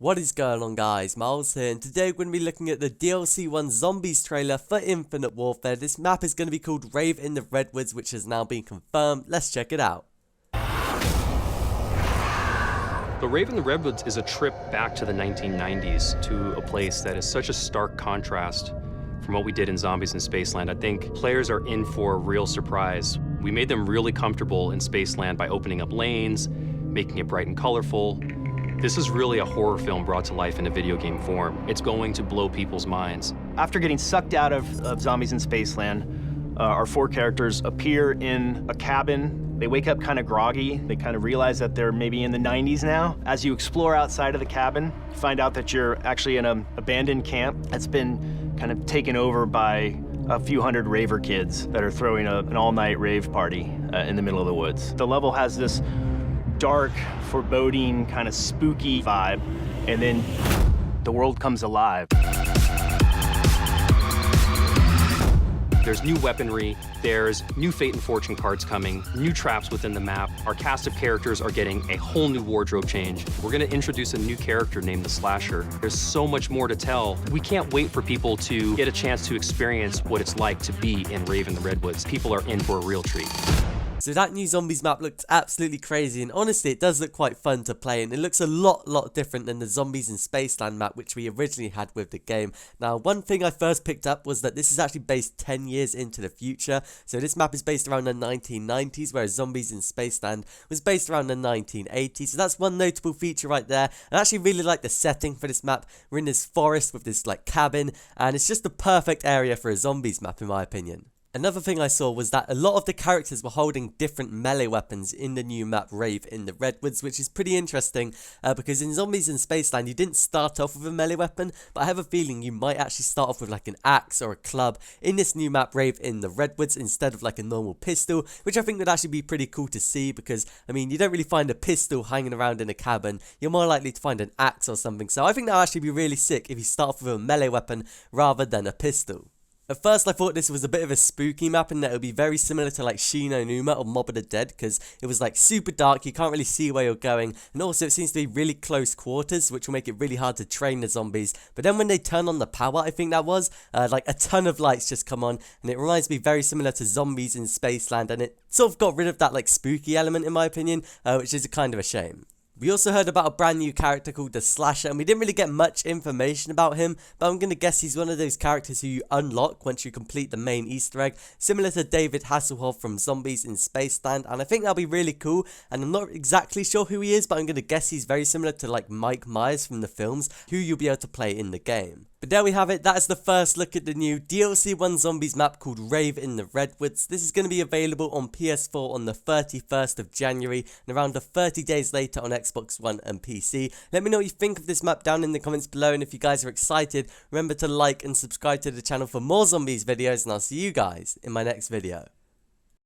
What is going on, guys? Miles here, and today we're going to be looking at the DLC 1 Zombies trailer for Infinite Warfare. This map is going to be called Rave in the Redwoods, which has now been confirmed. Let's check it out. The Rave in the Redwoods is a trip back to the 1990s to a place that is such a stark contrast from what we did in Zombies in Spaceland. I think players are in for a real surprise. We made them really comfortable in Spaceland by opening up lanes, making it bright and colorful. This is really a horror film brought to life in a video game form. It's going to blow people's minds. After getting sucked out of Zombies in Spaceland, our four characters appear in a cabin. They wake up kind of groggy. They kind of realize that they're maybe in the 90s now. As you explore outside of the cabin, you find out that you're actually in an abandoned camp that's been kind of taken over by a few hundred raver kids that are throwing an all-night rave party in the middle of the woods. The level has this dark, foreboding, kind of spooky vibe, and then the world comes alive. There's new weaponry, there's new fate and fortune cards coming, new traps within the map. Our cast of characters are getting a whole new wardrobe change. We're gonna introduce a new character named the Slasher. There's so much more to tell. We can't wait for people to get a chance to experience what it's like to be in Rave in the Redwoods. People are in for a real treat. So that new Zombies map looks absolutely crazy, and honestly it does look quite fun to play, and it looks a lot different than the Zombies in Spaceland map which we originally had with the game. Now, one thing I first picked up was that this is actually based 10 years into the future. So this map is based around the 1990s, whereas Zombies in Spaceland was based around the 1980s. So that's one notable feature right there. I actually really like the setting for this map. We're in this forest with this like cabin, and it's just the perfect area for a Zombies map in my opinion. Another thing I saw was that a lot of the characters were holding different melee weapons in the new map Rave in the Redwoods, which is pretty interesting because in Zombies in Spaceland you didn't start off with a melee weapon, but I have a feeling you might actually start off with like an axe or a club in this new map Rave in the Redwoods instead of like a normal pistol, which I think would actually be pretty cool to see because, I mean, you don't really find a pistol hanging around in a cabin. You're more likely to find an axe or something, so I think that would actually be really sick if you start off with a melee weapon rather than a pistol. At first I thought this was a bit of a spooky map and that it would be very similar to like Shino Numa or Mob of the Dead because it was like super dark, you can't really see where you're going, and also it seems to be really close quarters which will make it really hard to train the zombies. But then when they turn on the power, I think that was, like a ton of lights just come on, and it reminds me very similar to Zombies in Spaceland, and it sort of got rid of that like spooky element in my opinion, which is a kind of a shame. We also heard about a brand new character called the Slasher, and we didn't really get much information about him, but I'm going to guess he's one of those characters who you unlock once you complete the main Easter egg, similar to David Hasselhoff from Zombies in Spaceland, and I think that'll be really cool, and I'm not exactly sure who he is, but I'm going to guess he's very similar to like Mike Myers from the films, who you'll be able to play in the game. But there we have it, that is the first look at the new DLC 1 Zombies map called Rave in the Redwoods. This is going to be available on PS4 on the 31st of January and around 30 days later on Xbox One and PC. Let me know what you think of this map down in the comments below, and if you guys are excited, remember to like and subscribe to the channel for more Zombies videos, and I'll see you guys in my next video.